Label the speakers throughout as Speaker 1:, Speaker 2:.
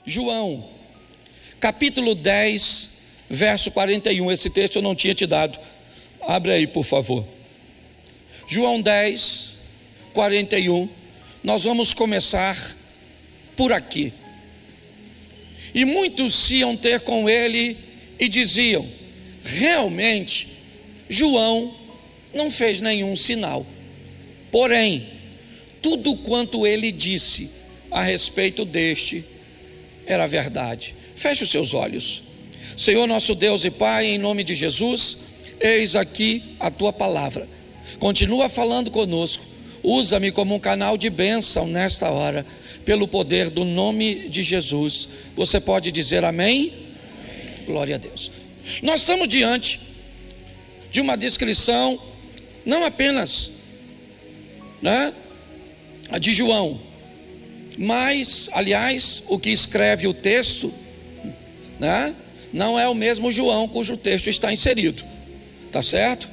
Speaker 1: João, capítulo 10, verso 41. Esse texto eu não tinha te dado. Abre aí, por favor. João 10, 41. Nós vamos começar por aqui. E muitos iam ter com ele e diziam: realmente, João não fez nenhum sinal. Porém, tudo quanto ele disse a respeito deste era verdade. Feche os seus olhos. Senhor nosso Deus e Pai, em nome de Jesus, eis aqui a tua palavra. Continua falando conosco. Usa-me como um canal de bênção nesta hora, pelo poder do nome de Jesus. Você pode dizer amém? Amém. Glória a Deus. Nós estamos diante de uma descrição, não apenas, de João, mas, aliás, o que escreve o texto, não é o mesmo João cujo texto está inserido, tá certo?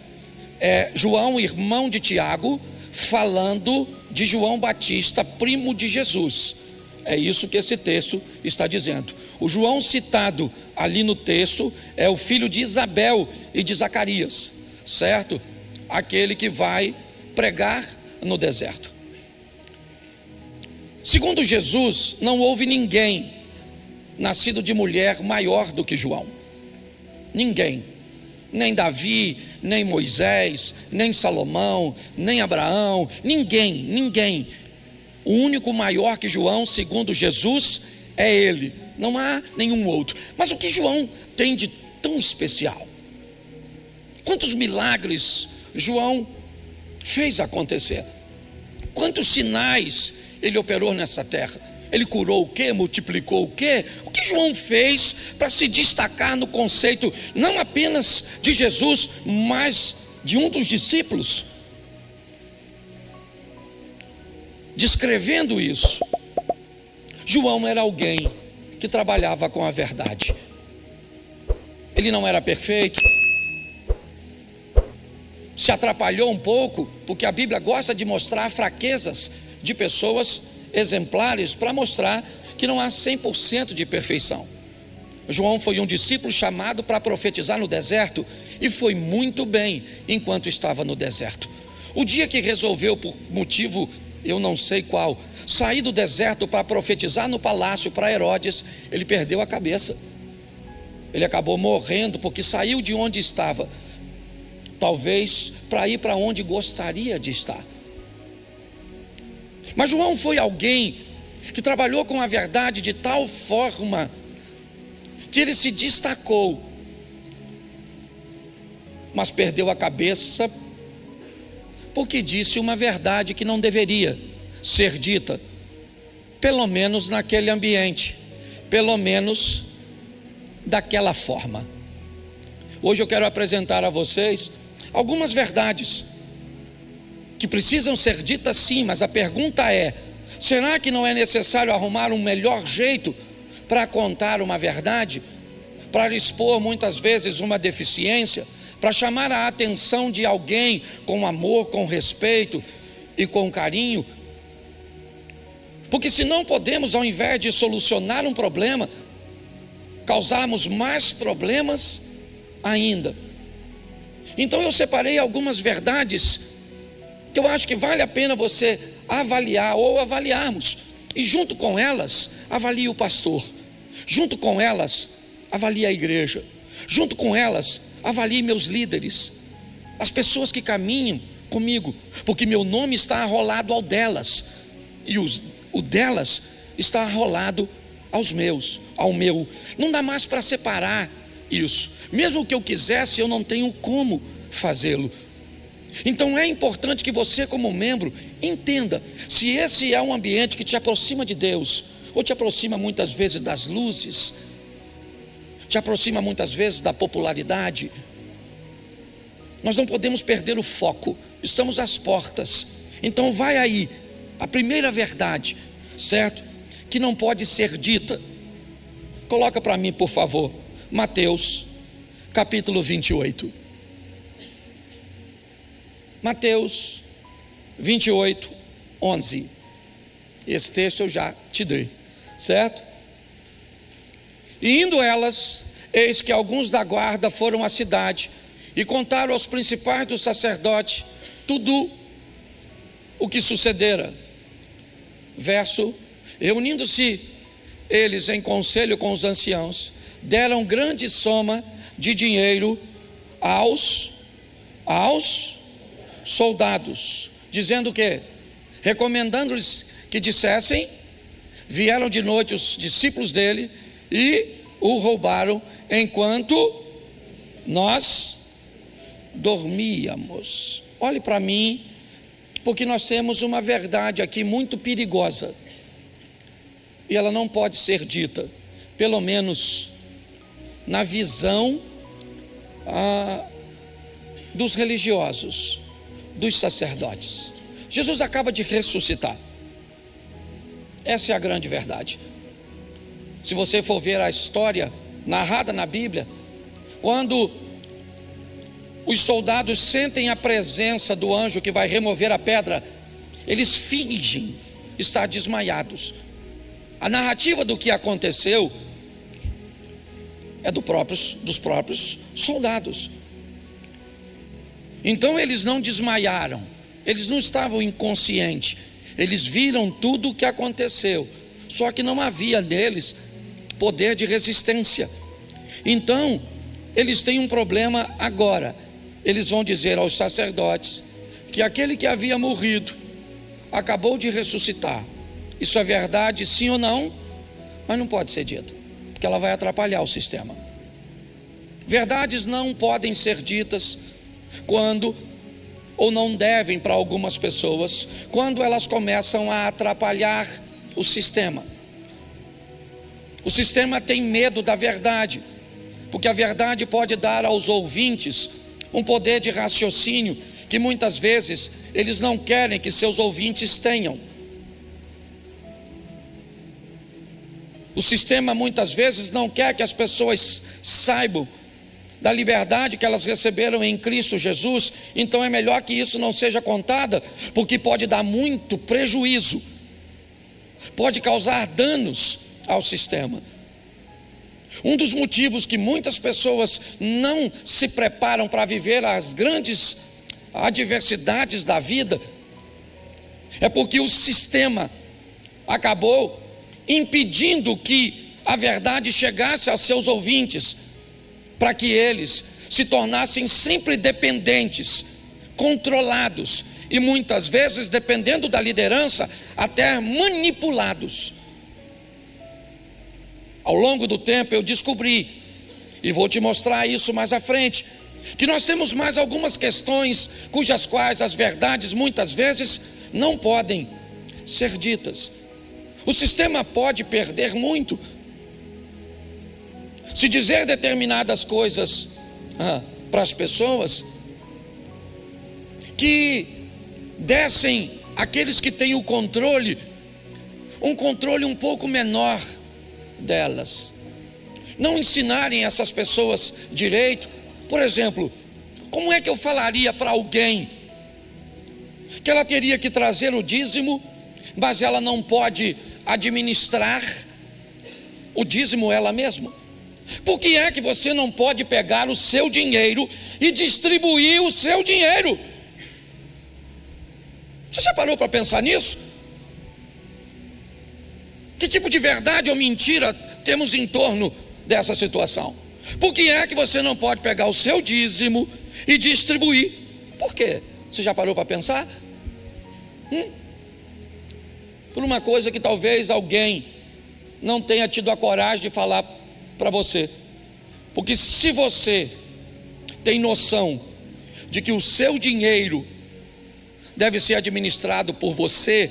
Speaker 1: É João, irmão de Tiago, falando de João Batista, primo de Jesus. É isso que esse texto está dizendo. O João citado ali no texto é o filho de Isabel e de Zacarias, certo? Aquele que vai pregar no deserto. Segundo Jesus, não houve ninguém nascido de mulher maior do que João. Ninguém. Nem Davi, nem Moisés, nem Salomão, nem Abraão, ninguém. O único maior que João, segundo Jesus, é ele. Não há nenhum outro. Mas o que João tem de tão especial? Quantos milagres João fez acontecer? Quantos sinais ele operou nessa terra? Ele curou o quê? Multiplicou o quê? O que João fez para se destacar no conceito não apenas de Jesus, mas de um dos discípulos? Descrevendo isso, João era alguém que trabalhava com a verdade. Ele não era perfeito, se atrapalhou um pouco, porque a Bíblia gosta de mostrar fraquezas de pessoas exemplares para mostrar que não há 100% de perfeição. João foi um discípulo chamado para profetizar no deserto e foi muito bem enquanto estava no deserto. O dia que resolveu, por motivo eu não sei qual, sair do deserto para profetizar no palácio para Herodes, ele perdeu a cabeça. Ele acabou morrendo porque saiu de onde estava, talvez para ir para onde gostaria de estar. Mas João foi alguém que trabalhou com a verdade de tal forma que ele se destacou, mas perdeu a cabeça porque disse uma verdade que não deveria ser dita, pelo menos naquele ambiente, pelo menos daquela forma. Hoje eu quero apresentar a vocês algumas verdades que precisam ser ditas sim, mas a pergunta é: será que não é necessário arrumar um melhor jeito para contar uma verdade, para expor muitas vezes uma deficiência, para chamar a atenção de alguém com amor, com respeito e com carinho? Porque se não podemos, ao invés de solucionar um problema, causarmos mais problemas ainda. Então eu separei algumas verdades que eu acho que vale a pena você avaliar ou avaliarmos, e junto com elas, avalie o pastor, junto com elas, avalie a igreja, junto com elas, avalie meus líderes, as pessoas que caminham comigo, porque meu nome está arrolado ao delas, e o delas está arrolado ao meu. Não dá mais para separar isso. Mesmo que eu quisesse, eu não tenho como fazê-lo. Então é importante que você, como membro, entenda se esse é um ambiente que te aproxima de Deus, ou te aproxima muitas vezes das luzes, te aproxima muitas vezes da popularidade. Nós não podemos perder o foco, estamos às portas. Então vai aí a primeira verdade, certo? Que não pode ser dita. Coloca para mim, por favor, Mateus capítulo 28. Mateus 28, 11. Esse texto eu já te dei, certo? E indo elas, eis que alguns da guarda foram à cidade e contaram aos principais dos sacerdotes tudo o que sucedera. Verso: reunindo-se eles em conselho com os anciãos, deram grande soma de dinheiro aos soldados, dizendo o quê? Recomendando-lhes que dissessem. Vieram de noite os discípulos dele e o roubaram enquanto nós dormíamos. Olhe para mim, porque nós temos uma verdade aqui muito perigosa, e ela não pode ser dita, pelo menos na visão dos religiosos, dos sacerdotes. Jesus acaba de ressuscitar. Essa é a grande verdade. Se você for ver a história narrada na Bíblia, quando os soldados sentem a presença do anjo que vai remover a pedra, eles fingem estar desmaiados. A narrativa do que aconteceu é dos próprios soldados. Então eles não desmaiaram, eles não estavam inconscientes, eles viram tudo o que aconteceu, só que não havia neles poder de resistência. Então eles têm um problema agora. Eles vão dizer aos sacerdotes que aquele que havia morrido acabou de ressuscitar. Isso é verdade, sim ou não? Mas não pode ser dito, porque ela vai atrapalhar o sistema. Verdades não podem ser ditas quando, ou não devem para algumas pessoas, quando elas começam a atrapalhar o sistema. O sistema tem medo da verdade, porque a verdade pode dar aos ouvintes um poder de raciocínio que muitas vezes eles não querem que seus ouvintes tenham. O sistema muitas vezes não quer que as pessoas saibam da liberdade que elas receberam em Cristo Jesus. Então é melhor que isso não seja contada, porque pode dar muito prejuízo, pode causar danos ao sistema. Um dos motivos que muitas pessoas não se preparam para viver as grandes adversidades da vida é porque o sistema acabou impedindo que a verdade chegasse aos seus ouvintes, para que eles se tornassem sempre dependentes, controlados e muitas vezes, dependendo da liderança, até manipulados. Ao longo do tempo eu descobri, e vou te mostrar isso mais à frente, que nós temos mais algumas questões cujas quais as verdades muitas vezes não podem ser ditas. O sistema pode perder muito se dizer determinadas coisas para as pessoas que dessem aqueles que têm o controle, um controle um pouco menor delas, não ensinarem essas pessoas direito. Por exemplo, como é que eu falaria para alguém que ela teria que trazer o dízimo, mas ela não pode administrar o dízimo ela mesma? Por que é que você não pode pegar o seu dinheiro e distribuir o seu dinheiro? Você já parou para pensar nisso? Que tipo de verdade ou mentira temos em torno dessa situação? Por que é que você não pode pegar o seu dízimo e distribuir? Por quê? Você já parou para pensar? Por uma coisa que talvez alguém não tenha tido a coragem de falar para você. Porque se você tem noção de que o seu dinheiro deve ser administrado por você,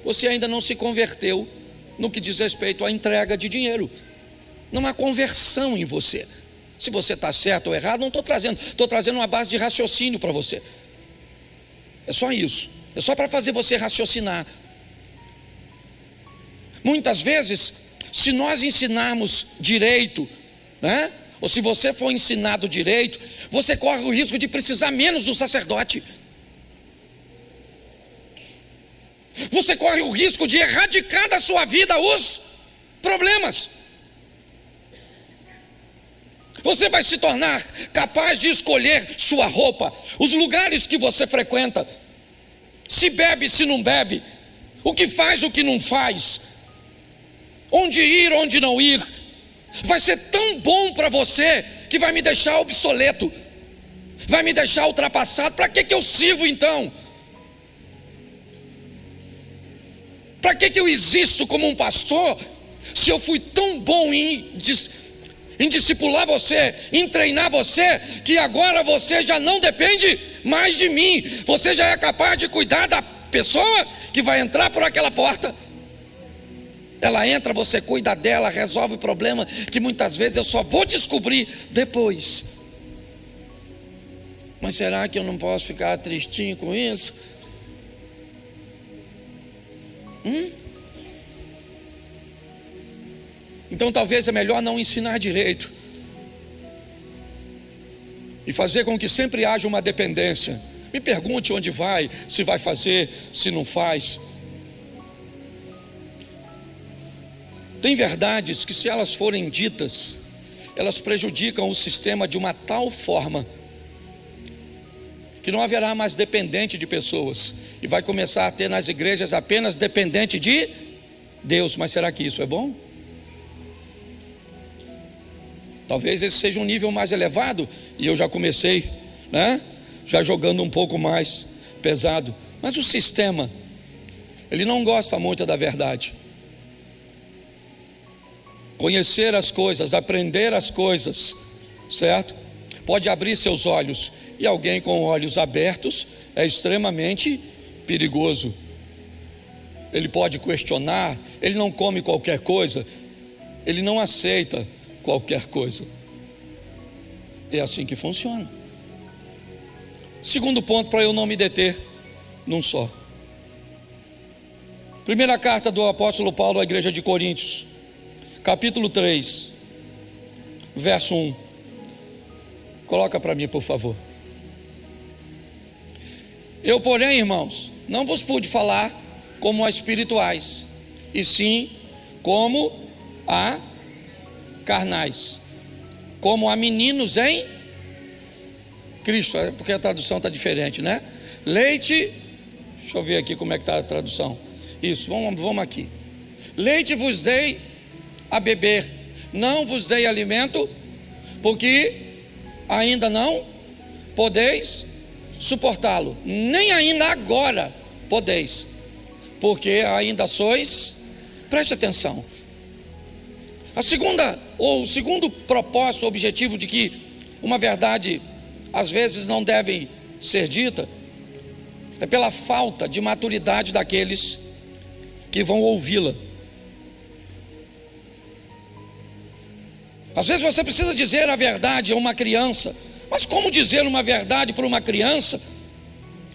Speaker 1: você ainda não se converteu no que diz respeito à entrega de dinheiro. Não há conversão em você. Se você está certo ou errado, não estou trazendo uma base de raciocínio para você. É só isso, é só para fazer você raciocinar. Muitas vezes, se nós ensinarmos direito, né? Ou se você for ensinado direito, você corre o risco de precisar menos do sacerdote. Você corre o risco de erradicar da sua vida os problemas. Você vai se tornar capaz de escolher sua roupa, os lugares que você frequenta, se bebe, se não bebe, o que faz, o que não faz, onde ir, onde não ir. Vai ser tão bom para você que vai me deixar obsoleto, vai me deixar ultrapassado. Para que eu sirvo então? Para que eu existo como um pastor, se eu fui tão bom em discipular você, em treinar você, que agora você já não depende mais de mim, você já é capaz de cuidar da pessoa que vai entrar por aquela porta. Ela entra, você cuida dela, resolve o problema, que muitas vezes eu só vou descobrir depois. Mas será que eu não posso ficar tristinho com isso? Então talvez é melhor não ensinar direito e fazer com que sempre haja uma dependência. Me pergunte onde vai, se vai fazer, se não faz. Tem verdades que, se elas forem ditas, elas prejudicam o sistema de uma tal forma que não haverá mais dependente de pessoas, e vai começar a ter nas igrejas apenas dependente de Deus. Mas será que isso é bom? Talvez esse seja um nível mais elevado, e eu já comecei, já jogando um pouco mais pesado. Mas o sistema, ele não gosta muito da verdade. Conhecer as coisas, aprender as coisas, certo? Pode abrir seus olhos, e alguém com olhos abertos é extremamente perigoso. Ele pode questionar, ele não come qualquer coisa, ele não aceita qualquer coisa. É assim que funciona. Segundo ponto, para eu não me deter num só. Primeira carta do apóstolo Paulo à igreja de Coríntios, capítulo 3, verso 1. Coloca para mim, por favor. Eu, porém, irmãos, não vos pude falar como a espirituais, e sim como a carnais, como a meninos em Cristo. É porque a tradução está diferente, né? Leite, deixa eu ver aqui como é que está a tradução. Isso, vamos aqui. Leite vos dei a beber, não vos dei alimento, porque ainda não podeis suportá-lo, nem ainda agora podeis, porque ainda sois, preste atenção, o segundo propósito, objetivo de que uma verdade às vezes não deve ser dita, é pela falta de maturidade daqueles que vão ouvi-la. Às vezes você precisa dizer a verdade a uma criança, mas como dizer uma verdade para uma criança,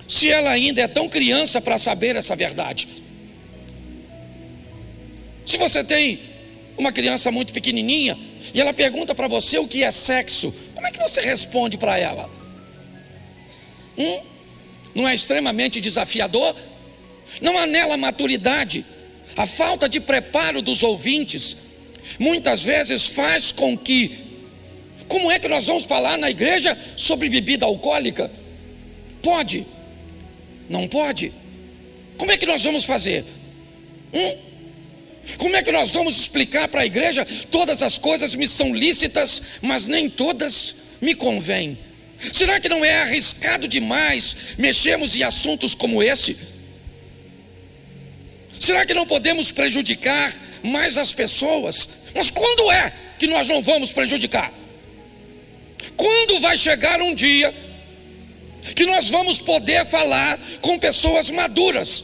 Speaker 1: se ela ainda é tão criança para saber essa verdade? Se você tem uma criança muito pequenininha e ela pergunta para você o que é sexo, como é que você responde para ela? Não é extremamente desafiador? Não há nela maturidade. A falta de preparo dos ouvintes muitas vezes faz com que, como é que nós vamos falar na igreja sobre bebida alcoólica? Pode? Não pode? Como é que nós vamos fazer? Como é que nós vamos explicar para a igreja: todas as coisas me são lícitas, mas nem todas me convêm? Será que não é arriscado demais mexermos em assuntos como esse? Será que não podemos prejudicar mais as pessoas? Mas quando é que nós não vamos prejudicar? Quando vai chegar um dia que nós vamos poder falar com pessoas maduras,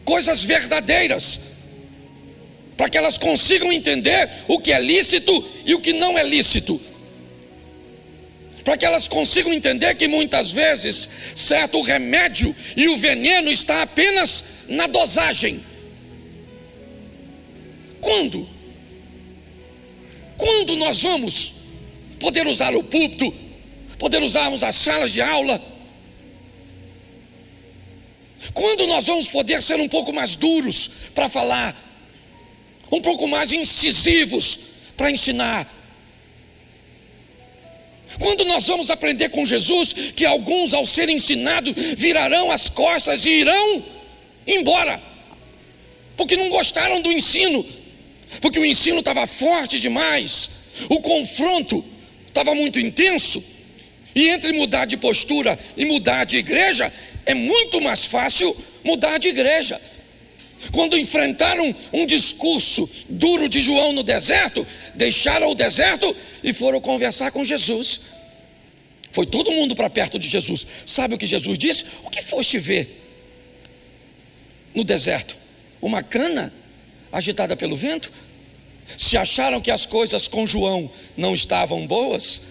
Speaker 1: coisas verdadeiras, para que elas consigam entender o que é lícito e o que não é lícito, para que elas consigam entender que muitas vezes, certo, o remédio e o veneno está apenas na dosagem. Quando nós vamos poder usar o púlpito, poder usarmos as salas de aula? Quando nós vamos poder ser um pouco mais duros para falar, um pouco mais incisivos para ensinar? Quando nós vamos aprender com Jesus que alguns, ao serem ensinados, virarão as costas e irão embora, porque não gostaram do ensino, porque o ensino estava forte demais, o confronto estava muito intenso, e entre mudar de postura e mudar de igreja, é muito mais fácil mudar de igreja. Quando enfrentaram um discurso duro de João no deserto, deixaram o deserto e foram conversar com Jesus. Foi todo mundo para perto de Jesus. Sabe o que Jesus disse? O que foste ver no deserto? Uma cana agitada pelo vento? Se acharam que as coisas com João não estavam boas,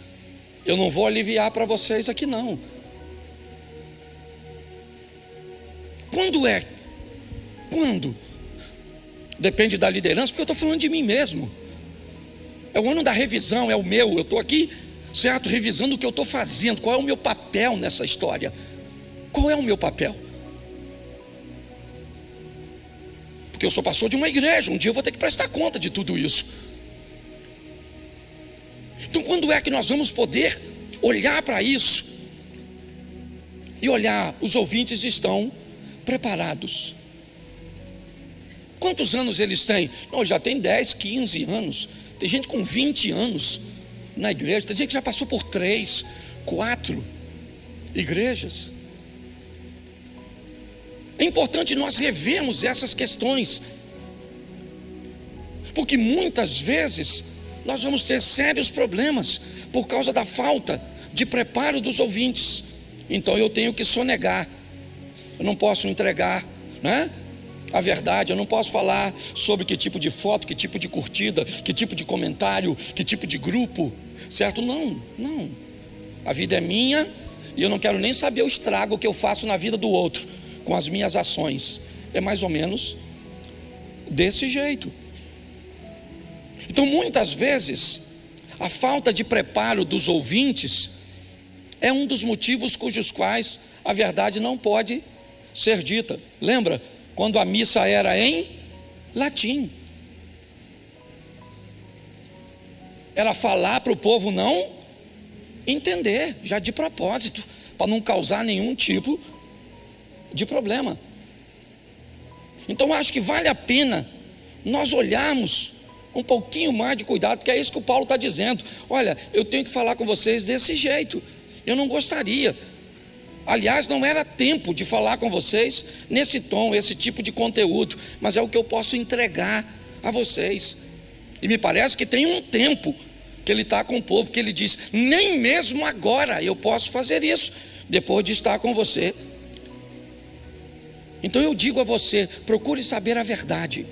Speaker 1: eu não vou aliviar para vocês aqui não. Quando? Depende da liderança, porque eu estou falando de mim mesmo. É o ano da revisão, é o meu. Eu estou aqui, certo, revisando o que eu estou fazendo. Qual é o meu papel nessa história? Qual é o meu papel? Porque eu sou pastor de uma igreja. Um dia eu vou ter que prestar conta de tudo isso. Então quando é que nós vamos poder olhar para isso e olhar, os ouvintes estão preparados? Quantos anos eles têm? Não, já tem 10, 15 anos. Tem gente com 20 anos na igreja. Tem gente que já passou por 3, 4 igrejas. É importante nós revermos essas questões, porque muitas vezes nós vamos ter sérios problemas por causa da falta de preparo dos ouvintes. Então eu tenho que sonegar. Eu não posso entregar, né, a verdade. Eu não posso falar sobre que tipo de foto, que tipo de curtida, que tipo de comentário, que tipo de grupo, certo? Não. A vida é minha e eu não quero nem saber o estrago que eu faço na vida do outro com as minhas ações. É mais ou menos desse jeito. Então muitas vezes a falta de preparo dos ouvintes é um dos motivos cujos quais a verdade não pode ser dita. Lembra quando a missa era em latim? Era falar para o povo não entender, já de propósito, para não causar nenhum tipo de problema. Então acho que vale a pena nós olharmos um pouquinho mais de cuidado, porque é isso que o Paulo está dizendo. Olha, eu tenho que falar com vocês desse jeito. Eu não gostaria. Aliás, não era tempo de falar com vocês nesse tom, esse tipo de conteúdo, mas é o que eu posso entregar a vocês. E me parece que tem um tempo que ele está com o povo, que ele diz: nem mesmo agora eu posso fazer isso, depois de estar com você. Então eu digo a você, procure saber a verdade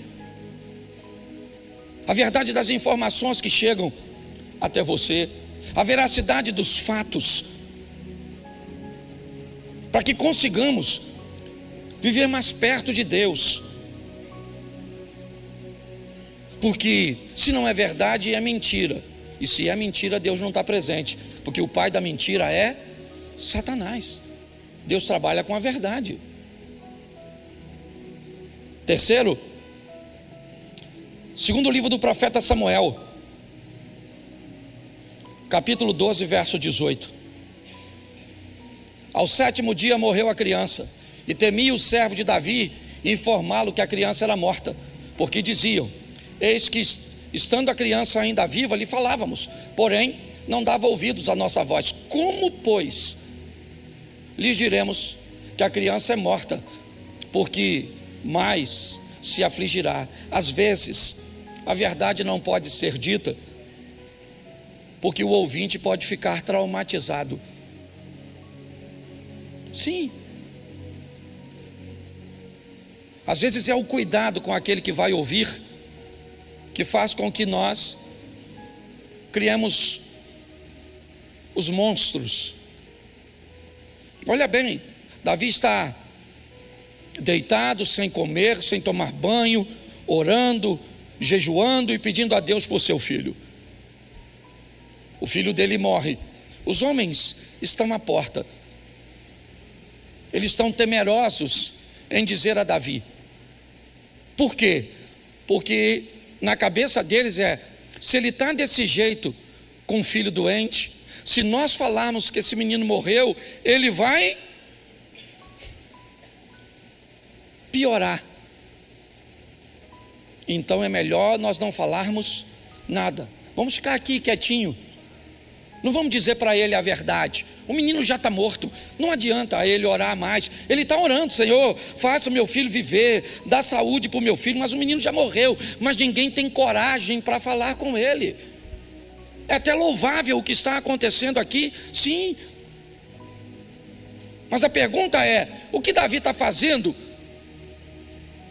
Speaker 1: das informações que chegam até você, a veracidade dos fatos, para que consigamos viver mais perto de Deus. Porque se não é verdade, é mentira. E se é mentira, Deus não está presente, porque o pai da mentira é Satanás. Deus trabalha com a verdade. Terceiro, segundo livro do profeta Samuel, capítulo 12, verso 18. Ao 7º dia morreu a criança, e temia o servo de Davi informá-lo que a criança era morta, porque diziam: eis que estando a criança ainda viva, lhe falávamos, porém não dava ouvidos à nossa voz. Como, pois, lhes diremos que a criança é morta? Porque mais se afligirá. Às vezes a verdade não pode ser dita, porque o ouvinte pode ficar traumatizado. Sim. Às vezes é o cuidado com aquele que vai ouvir que faz com que nós criemos os monstros. Olha bem, Davi está deitado, sem comer, sem tomar banho, orando, jejuando e pedindo a Deus por seu filho. O filho dele morre. Os homens estão à porta. Eles estão temerosos em dizer a Davi. Por quê? Porque na cabeça deles se ele está desse jeito com um filho doente, Se nós falarmos que esse menino morreu, ele vai piorar. Então é melhor nós não falarmos nada. Vamos ficar aqui quietinho. Não vamos dizer para ele a verdade. O menino já está morto. Não adianta ele orar mais. Ele está orando: Senhor, faça meu filho viver, dá saúde para o meu filho. Mas o menino já morreu. Mas ninguém tem coragem para falar com ele. É até louvável o que está acontecendo aqui, sim. Mas a pergunta é: o que Davi está fazendo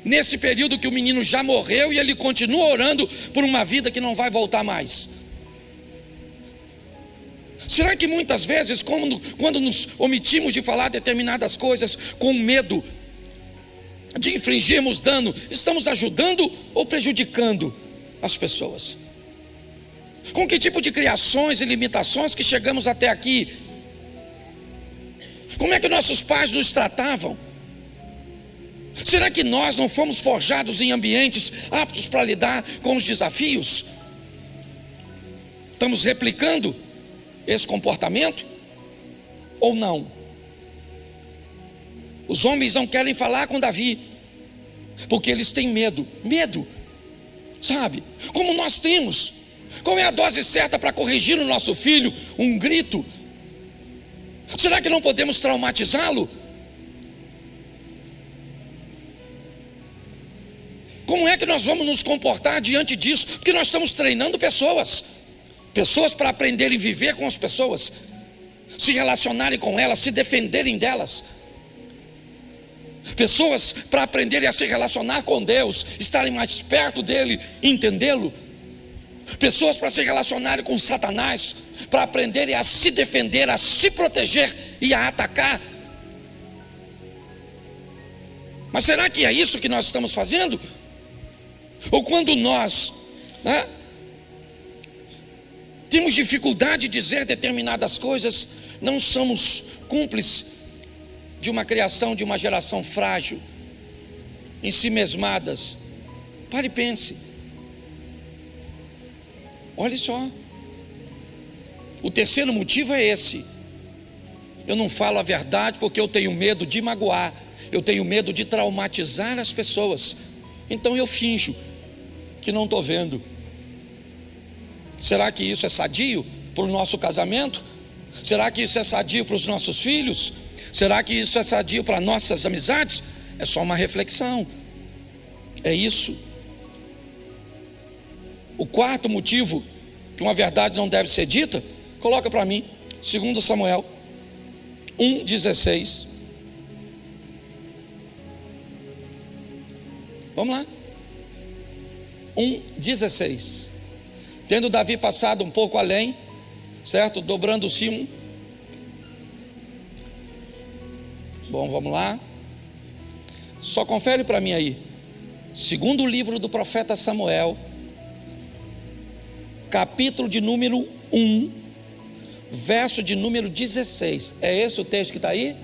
Speaker 1: nesse período que o menino já morreu e ele continua orando por uma vida que não vai voltar mais? Será que muitas vezes, quando nos omitimos de falar determinadas coisas com medo de infligirmos dano, estamos ajudando ou prejudicando as pessoas? Com que tipo de criações e limitações que chegamos até aqui? Como é que nossos pais nos tratavam? Será que nós não fomos forjados em ambientes aptos para lidar com os desafios? Estamos replicando esse comportamento ou não? Os homens não querem falar com Davi porque eles têm medo, sabe? Como nós temos. Qual é a dose certa para corrigir o nosso filho? Um grito? Será que não podemos traumatizá-lo? Como é que nós vamos nos comportar diante disso? Porque nós estamos treinando pessoas para aprenderem a viver com as pessoas, se relacionarem com elas, se defenderem delas. Pessoas para aprenderem a se relacionar com Deus, estarem mais perto dele, entendê-lo. Pessoas para se relacionarem com Satanás, para aprenderem a se defender, a se proteger e a atacar. Mas será que é isso que nós estamos fazendo? Ou quando nós temos dificuldade de dizer determinadas coisas, não somos cúmplices de uma criação, de uma geração frágil, em si mesmadas? Pare e pense. Olha só. O terceiro motivo é esse: eu não falo a verdade porque eu tenho medo de magoar, eu tenho medo de traumatizar as pessoas, então eu finjo que não estou vendo. Será que isso é sadio para o nosso casamento? Será que isso é sadio para os nossos filhos? Será que isso é sadio para nossas amizades? É só uma reflexão. É isso. O quarto motivo que uma verdade não deve ser dita, coloca para mim, 2 Samuel 1,16. Vamos lá. 1,16. Tendo Davi passado um pouco além, certo? Dobrando o cimo. Bom, vamos lá. Só confere para mim aí. Segundo livro do profeta Samuel, capítulo de número 1, verso de número 16. É esse o texto que está aí?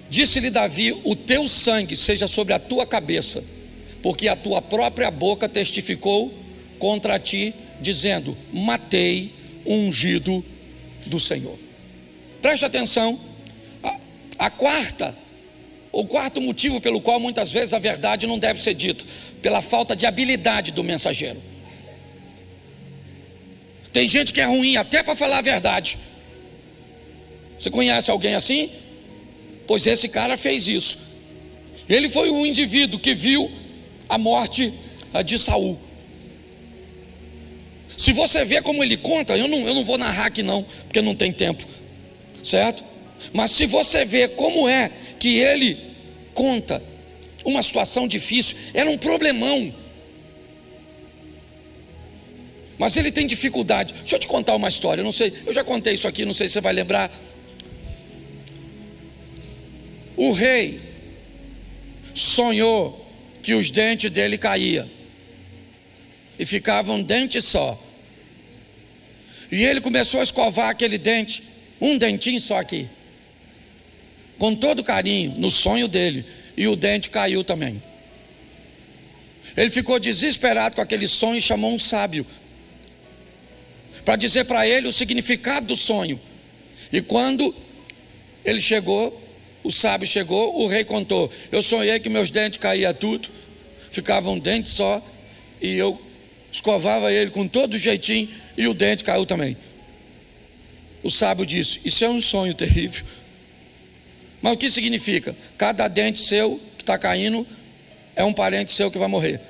Speaker 1: Disse-lhe Davi: o teu sangue seja sobre a tua cabeça, porque a tua própria boca testificou contra ti, dizendo: matei o ungido do Senhor. Preste atenção. O quarto motivo pelo qual muitas vezes a verdade não deve ser dita: pela falta de habilidade do mensageiro. Tem gente que é ruim até para falar a verdade. Você conhece alguém assim? Pois esse cara fez isso. Ele foi o indivíduo que viu a morte de Saul. Se você vê como ele conta, eu não vou narrar aqui não, porque não tem tempo, certo? Mas se você vê como é que ele conta uma situação difícil, era um problemão, mas ele tem dificuldade. Deixa eu te contar uma história, eu não sei, eu já contei isso aqui, não sei se você vai lembrar. O rei sonhou que os dentes dele caíam e ficava um dente só. E ele começou a escovar aquele dente, um dentinho só aqui. com todo carinho, no sonho dele, e o dente caiu também. Ele ficou desesperado com aquele sonho e chamou um sábio para dizer para ele o significado do sonho. E quando ele chegou, o sábio chegou, o rei contou: eu sonhei que meus dentes caíam tudo, ficava um dente só, e eu escovava ele com todo jeitinho, e o dente caiu também. O sábio disse: isso é um sonho terrível. Mas o que significa? Cada dente seu que está caindo é um parente seu que vai morrer,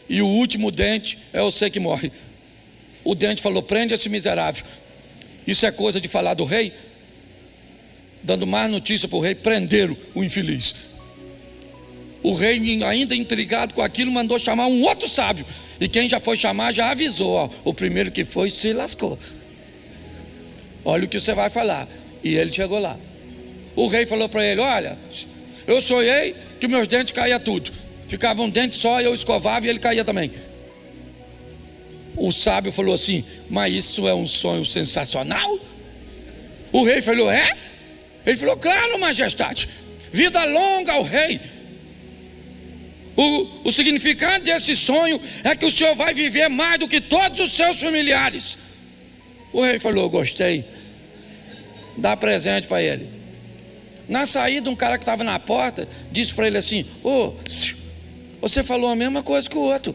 Speaker 1: e o último dente é você que morre. O dente falou: prende esse miserável. Isso é coisa de falar do rei? Dando mais notícia para o rei: prenderam o infeliz. O rei, ainda intrigado com aquilo, mandou chamar um outro sábio, e quem já foi chamar já avisou: ó, o primeiro que foi se lascou, olha o que você vai falar. E ele chegou lá. O rei falou para ele: olha, eu sonhei que meus dentes caíam tudo, ficava um dente só, eu escovava e ele caía também. O sábio falou assim: mas isso é um sonho sensacional? O rei falou: é? Ele falou: claro, majestade, vida longa ao rei. O significado desse sonho é que o senhor vai viver mais do que todos os seus familiares. O rei falou: gostei, dá presente para ele. Na saída, um cara que estava na porta disse para ele assim: ô, você falou a mesma coisa que o outro.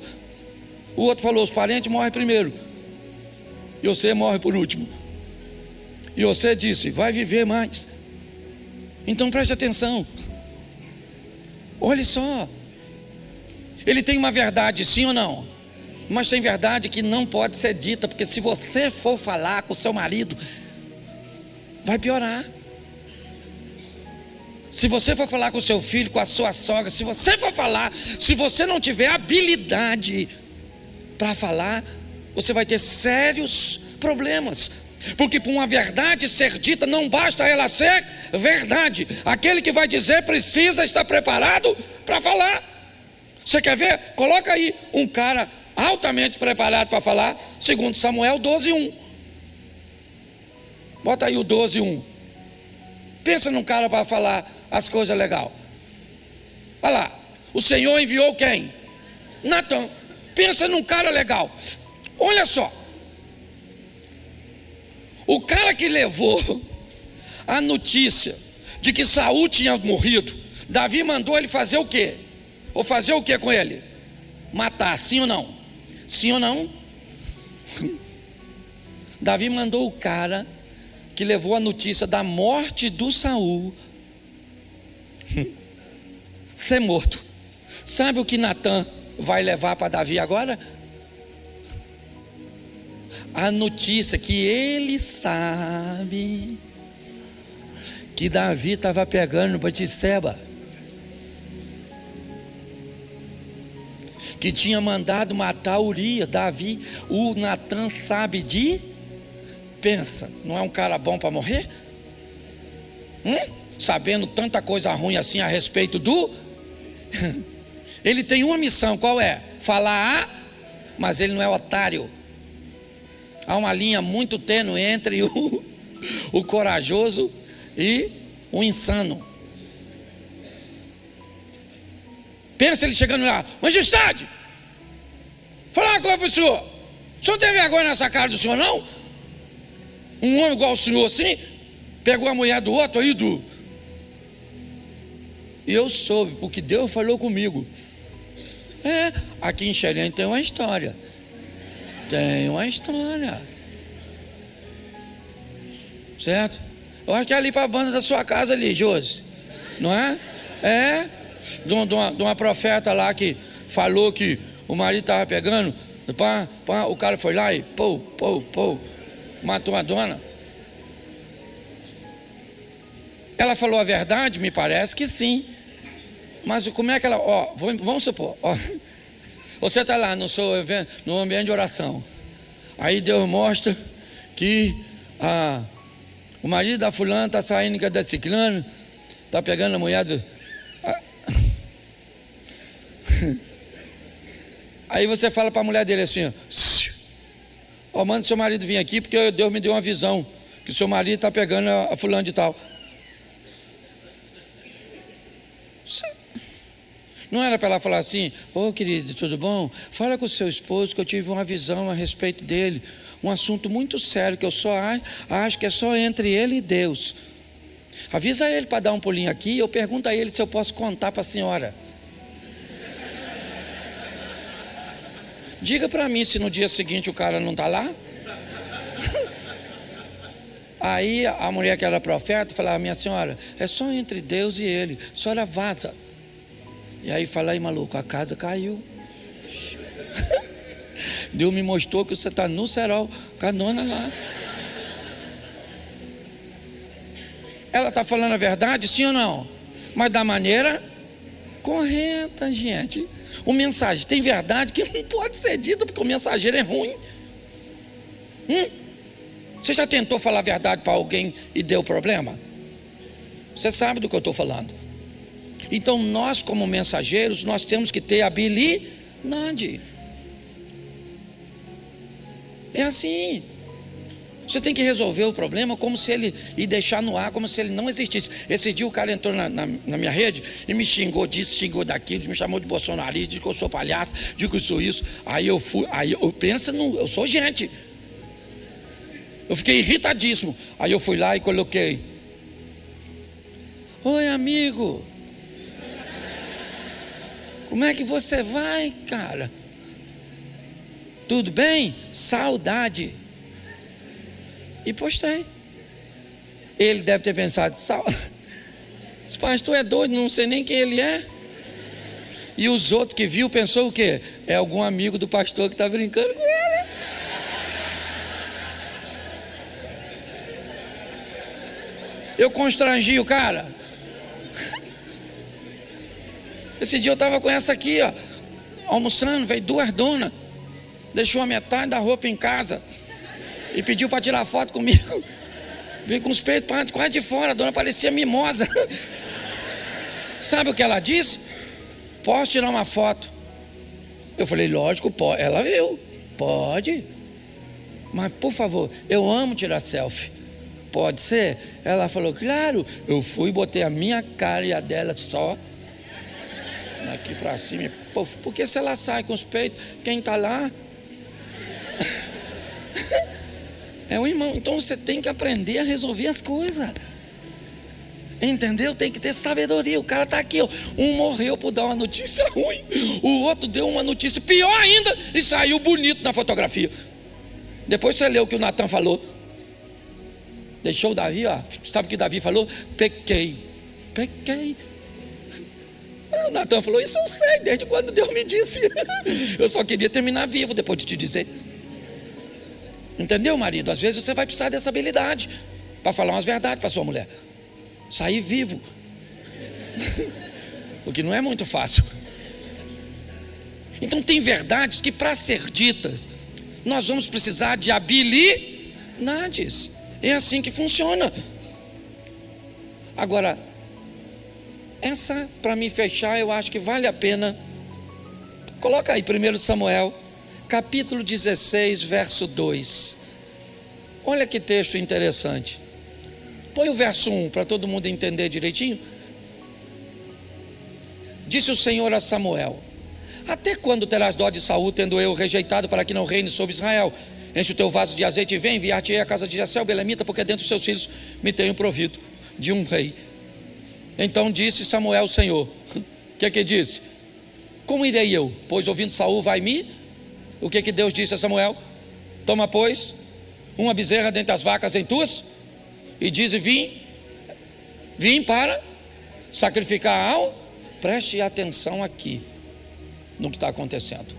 Speaker 1: O outro falou: os parentes morrem primeiro, e você morre por último. E você disse: vai viver mais. Então preste atenção. Olhe só, ele tem uma verdade, sim ou não? Mas tem verdade que não pode ser dita, porque se você for falar com o seu marido, vai piorar. Se você for falar com o seu filho, com a sua sogra, se você for falar, se você não tiver habilidade para falar, você vai ter sérios problemas. Porque para uma verdade ser dita, não basta ela ser verdade. Aquele que vai dizer precisa estar preparado para falar. Você quer ver? Coloca aí um cara altamente preparado para falar, segundo Samuel 12:1. Bota aí o 12:1. Pensa num cara para falar as coisas legais. Olha lá, o Senhor enviou quem? Natã. Pensa num cara legal. Olha só, o cara que levou a notícia de que Saul tinha morrido, Davi mandou ele fazer o quê? Ou fazer o quê com ele? Matar, sim ou não? Sim ou não? Davi mandou o cara que levou a notícia da morte do Saul ser morto. Sabe o que Natã vai levar para Davi agora? A notícia que ele sabe que Davi estava pegando Batseba, que tinha mandado matar Urias. Davi, o Natã sabe de... Pensa, não é um cara bom para morrer? Sabendo tanta coisa ruim assim a respeito do... Ele tem uma missão, qual é? Falar, mas ele não é otário. Há uma linha muito tênue entre o corajoso e o insano. Pensa ele chegando lá: majestade, falar uma coisa para o senhor tem vergonha nessa cara do senhor não? Um homem igual o senhor assim, pegou a mulher do outro aí e eu soube, porque Deus falou comigo. Aqui em Xerém tem uma história. Tem uma história. Certo? Eu acho que é ali para a banda da sua casa ali, Josi. Não é? De uma profeta lá que falou que o marido estava pegando. O cara foi lá e matou a dona. Ela falou a verdade? Me parece que sim. Mas como é que ela... vamos supor... Você está lá no ambiente de oração. Aí Deus mostra que o marido da fulana está saindo com a da ciclana, está pegando a mulher do... Aí você fala para a mulher dele assim: manda seu marido vir aqui, porque Deus me deu uma visão que o seu marido está pegando a fulana de tal. Não era para ela falar assim: ô querido, tudo bom? Fala com o seu esposo que eu tive uma visão a respeito dele, um assunto muito sério que eu só acho que é só entre ele e Deus. Avisa ele para dar um pulinho aqui, eu pergunto a ele se eu posso contar para a senhora. Diga para mim se no dia seguinte o cara não está lá. Aí a mulher que era profeta falava: minha senhora, é só entre Deus e ele, a senhora vaza. E aí fala: aí maluco, a casa caiu. Deus me mostrou que você está no cerol, com a nona lá. Ela está falando a verdade, sim ou não? Mas da maneira correta, gente. O mensageiro tem verdade que não pode ser dita porque o mensageiro é ruim. Você já tentou falar a verdade para alguém e deu problema? Você sabe do que eu estou falando. Então nós, como mensageiros, nós temos que ter habilidade. É assim. Você tem que resolver o problema como se ele, e deixar no ar como se ele não existisse. Esse dia o cara entrou na minha rede e me xingou disso, xingou daquilo, me chamou de bolsonarista, disse que eu sou palhaço, disse que eu sou isso. Aí eu penso, eu sou gente. Eu fiquei irritadíssimo. Aí eu fui lá e coloquei: oi amigo, como é que você vai, cara? Tudo bem? Saudade. E postei. Ele deve ter pensado: esse pastor é doido, não sei nem quem ele é. E os outros que viu pensou o quê? É algum amigo do pastor que está brincando com ele. Eu constrangi o cara. Esse dia eu estava com essa aqui, ó, almoçando, veio duas donas, deixou a metade da roupa em casa e pediu para tirar foto comigo. Veio com os peitos quase de fora, a dona parecia mimosa. Sabe o que ela disse? Posso tirar uma foto? Eu falei: lógico, pode. Ela viu, pode. Mas por favor, eu amo tirar selfie. Pode ser? Ela falou: claro. Eu fui, botei a minha cara e a dela só aqui para cima. Porque se ela sai com os peitos, quem está lá é o irmão. Então você tem que aprender a resolver as coisas. Entendeu? Tem que ter sabedoria. O cara está aqui, ó. Um morreu por dar uma notícia ruim, o outro deu uma notícia pior ainda e saiu bonito na fotografia. Depois você leu o que o Natan falou. Deixou o Davi, ó. Sabe o que Davi falou? Pequei. O Natan falou: isso eu sei, desde quando Deus me disse. Eu só queria terminar vivo depois de te dizer. Entendeu, marido? Às vezes você vai precisar dessa habilidade para falar umas verdades para sua mulher. Sair vivo. O que não é muito fácil. Então tem verdades que, para ser ditas, nós vamos precisar de habilidades. É assim que funciona. Agora, essa, para me fechar, eu acho que vale a pena. Coloca aí 1 Samuel, capítulo 16, verso 2. Olha que texto interessante. Põe o verso 1 para todo mundo entender direitinho. Disse o Senhor a Samuel: até quando terás dó de Saul, tendo eu rejeitado para que não reine sobre Israel? Enche o teu vaso de azeite e vem, enviar-te-ei à casa de Jessé o belemita, porque dentre os seus filhos me tenho provido de um rei. Então disse Samuel ao Senhor. O que disse? Como irei eu? Pois ouvindo Saul vai-me. O que Deus disse a Samuel? Toma, pois, uma bezerra dentre as vacas em tuas, e diz: vim para sacrificar ao. Preste atenção aqui no que está acontecendo.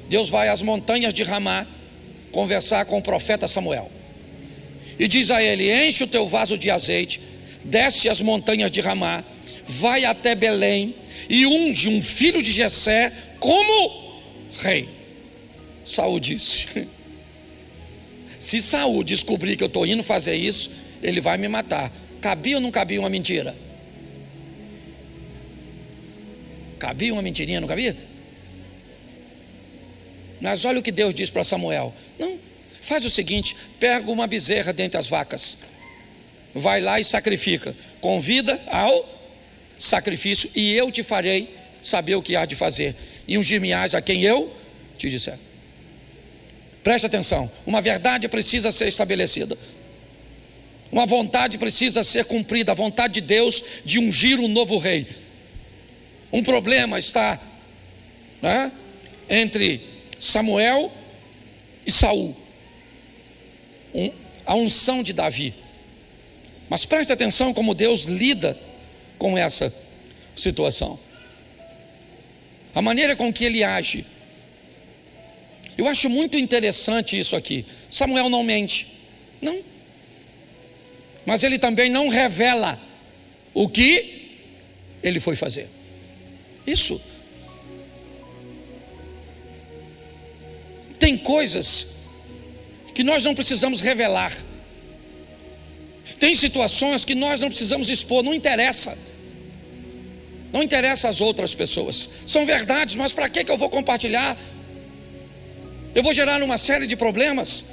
Speaker 1: Deus vai às montanhas de Ramá conversar com o profeta Samuel e diz a ele: enche o teu vaso de azeite, desce as montanhas de Ramá, vai até Belém e unge um filho de Jessé como rei. Saul disse: se Saul descobrir que eu estou indo fazer isso, ele vai me matar. Cabia ou não cabia uma mentira? Cabia uma mentirinha, não cabia? Mas olha o que Deus diz para Samuel: não, faz o seguinte, pega uma bezerra dentre as vacas, vai lá e sacrifica, convida ao sacrifício, e eu te farei saber o que há de fazer, e ungir-me-ás a quem eu te disser. Preste atenção, uma verdade precisa ser estabelecida, uma vontade precisa ser cumprida, a vontade de Deus de ungir um novo rei. Um problema está, né, entre Samuel e Saul, a unção de Davi. Mas preste atenção como Deus lida com essa situação, a maneira com que ele age. Eu acho muito interessante isso aqui. Samuel não mente, não, mas ele também não revela o que ele foi fazer. Isso. Tem coisas que nós não precisamos revelar, tem situações que nós não precisamos expor, não interessa às outras pessoas, são verdades, mas para que eu vou compartilhar? Eu vou gerar uma série de problemas.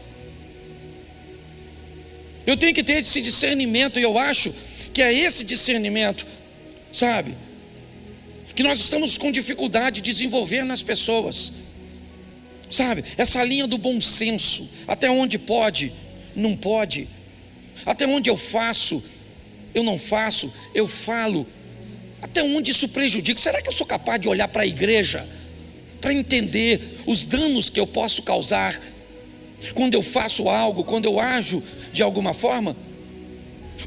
Speaker 1: Eu tenho que ter esse discernimento, e eu acho que é esse discernimento, sabe, que nós estamos com dificuldade de desenvolver nas pessoas, sabe, essa linha do bom senso, até onde pode, não pode, até onde eu faço, eu não faço, eu falo, até onde isso prejudica. Será que eu sou capaz de olhar para a igreja, para entender os danos que eu posso causar, quando eu faço algo, quando eu ajo de alguma forma?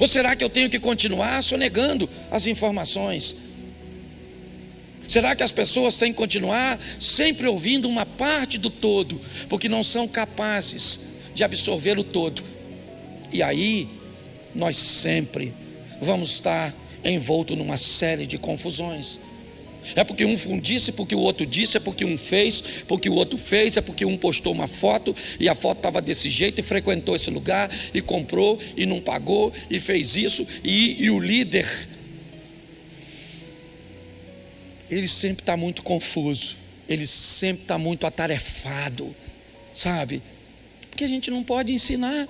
Speaker 1: Ou será que eu tenho que continuar sonegando as informações? Será que as pessoas têm que continuar sempre ouvindo uma parte do todo, porque não são capazes de absorver o todo? E aí, nós sempre vamos estar envolto numa série de confusões. É porque um disse, porque o outro disse, é porque um fez, porque o outro fez, é porque um postou uma foto, e a foto estava desse jeito, e frequentou esse lugar, e comprou, e não pagou, e fez isso, e o líder, ele sempre está muito confuso, ele sempre está muito atarefado, sabe? Porque a gente não pode ensinar.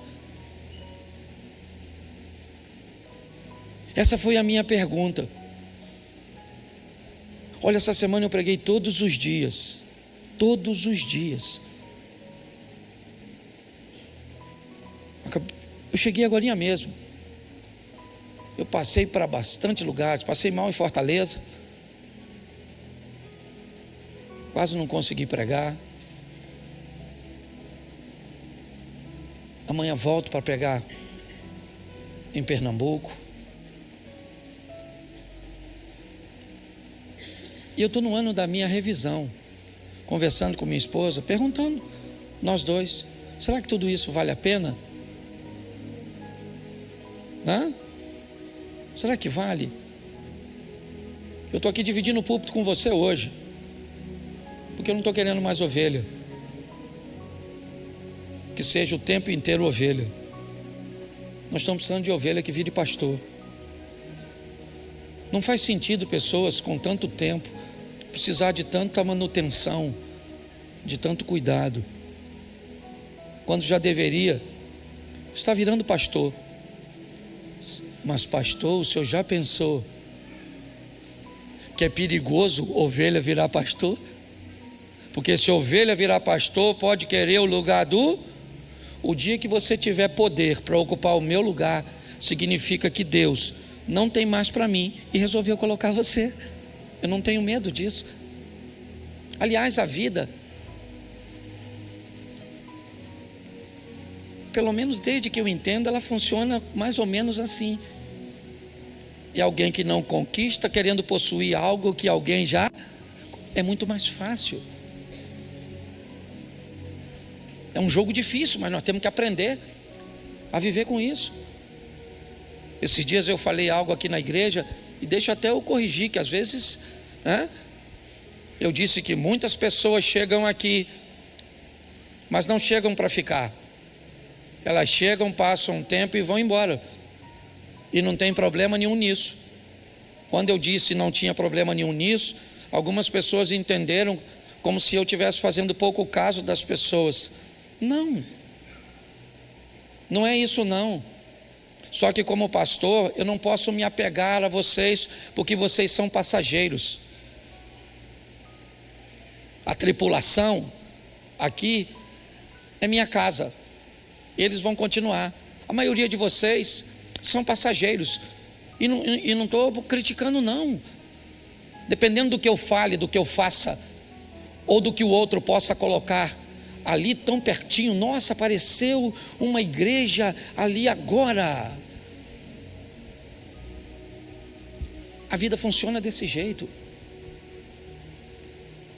Speaker 1: Essa foi a minha pergunta. Olha, essa semana eu preguei todos os dias. Eu cheguei agorinha mesmo. Eu passei para bastante lugares, passei mal em Fortaleza, quase não consegui pregar. Amanhã volto para pregar em Pernambuco. E eu estou no ano da minha revisão, conversando com minha esposa, perguntando, nós dois, será que tudo isso vale a pena? Né? Será que vale? Eu estou aqui dividindo o púlpito com você hoje, porque eu não estou querendo mais ovelha, que seja o tempo inteiro ovelha. Nós estamos precisando de ovelha que vire pastor. Não faz sentido pessoas com tanto tempo precisar de tanta manutenção, de tanto cuidado, quando já deveria estar virando pastor. Mas pastor, o senhor já pensou que é perigoso ovelha virar pastor? Porque se ovelha virar pastor, pode querer o lugar o dia que você tiver poder para ocupar o meu lugar, significa que Deus não tem mais para mim e resolveu colocar você. Eu não tenho medo disso. Aliás, a vida, pelo menos desde que eu entendo, ela funciona mais ou menos assim. E alguém que não conquista, querendo possuir algo que alguém já, é muito mais fácil. É um jogo difícil, mas nós temos que aprender a viver com isso. Esses dias eu falei algo aqui na igreja, e deixa até eu corrigir, que às vezes, né, eu disse que muitas pessoas chegam aqui, mas não chegam para ficar. Elas chegam, passam um tempo e vão embora, e não tem problema nenhum nisso. Quando eu disse não tinha problema nenhum nisso, algumas pessoas entenderam como se eu estivesse fazendo pouco caso das pessoas. Não é isso não. Só que como pastor, eu não posso me apegar a vocês, porque vocês são passageiros. A tripulação aqui é minha casa. Eles vão continuar. A maioria de vocês são passageiros. E não estou criticando, não. Dependendo do que eu fale, do que eu faça, ou do que o outro possa colocar ali tão pertinho. Nossa, apareceu uma igreja ali agora. A vida funciona desse jeito.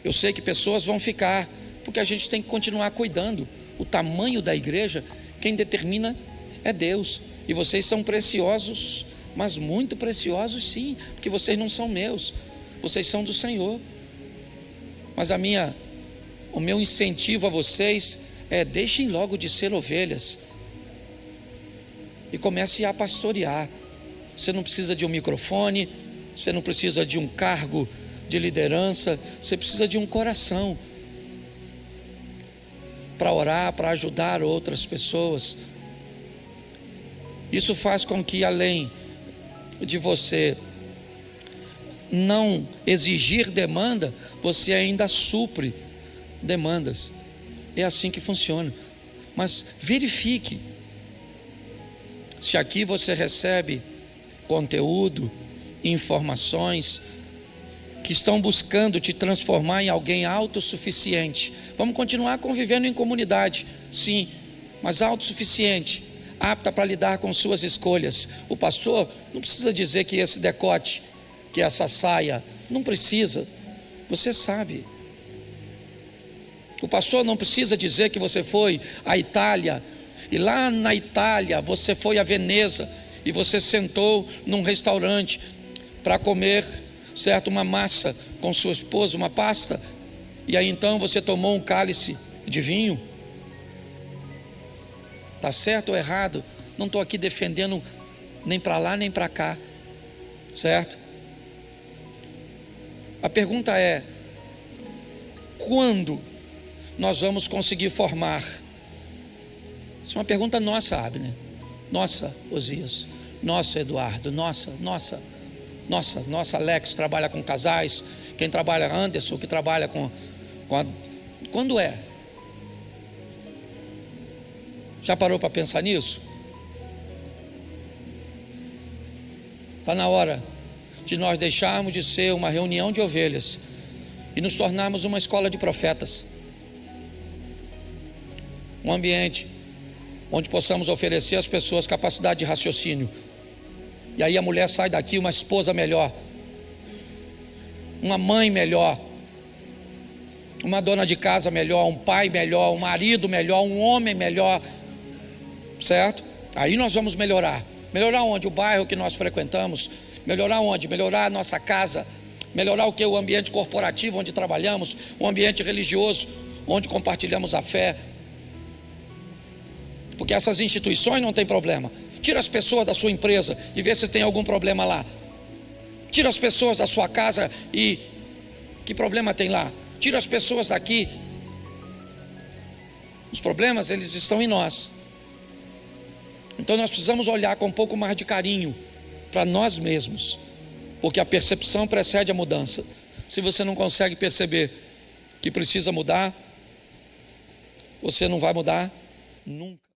Speaker 1: Eu sei que pessoas vão ficar, porque a gente tem que continuar cuidando. O tamanho da igreja, quem determina é Deus. E vocês são preciosos, mas muito preciosos sim, porque vocês não são meus, vocês são do Senhor. Mas o meu incentivo a vocês é: deixem logo de ser ovelhas e comece a pastorear. Você não precisa de um microfone, você não precisa de um cargo de liderança, você precisa de um coração para orar, para ajudar outras pessoas. Isso faz com que, além de você não exigir demanda, você ainda supre demandas. É assim que funciona. Mas verifique se aqui você recebe conteúdo, informações que estão buscando te transformar em alguém autossuficiente. Vamos continuar convivendo em comunidade, sim, mas autossuficiente, apta para lidar com suas escolhas. O pastor não precisa dizer que esse decote, que essa saia, não precisa, você sabe. O pastor não precisa dizer que você foi à Itália, e lá na Itália você foi a Veneza, e você sentou num restaurante para comer, certo, uma massa com sua esposa, uma pasta, e aí então você tomou um cálice de vinho. Está certo ou errado? Não estou aqui defendendo nem para lá nem para cá, certo? A pergunta é: quando nós vamos conseguir formar? Isso é uma pergunta nossa, Abner, nossa, Osias, nossa, Eduardo, nossa, Alex trabalha com casais, quem trabalha, Anderson, que trabalha com quando é? Já parou para pensar nisso? Está na hora de nós deixarmos de ser uma reunião de ovelhas e nos tornarmos uma escola de profetas, um ambiente onde possamos oferecer às pessoas capacidade de raciocínio. E aí a mulher sai daqui uma esposa melhor, uma mãe melhor, uma dona de casa melhor, um pai melhor, um marido melhor, um homem melhor, certo? Aí nós vamos melhorar. Melhorar onde? O bairro que nós frequentamos. Melhorar onde? Melhorar a nossa casa. Melhorar o que? O ambiente corporativo onde trabalhamos, o ambiente religioso onde compartilhamos a fé. Porque essas instituições não tem problema. Tira as pessoas da sua empresa e vê se tem algum problema lá. Tira as pessoas da sua casa e que problema tem lá? Tira as pessoas daqui. Os problemas, eles estão em nós. Então nós precisamos olhar com um pouco mais de carinho para nós mesmos, porque a percepção precede a mudança. Se você não consegue perceber que precisa mudar, você não vai mudar nunca.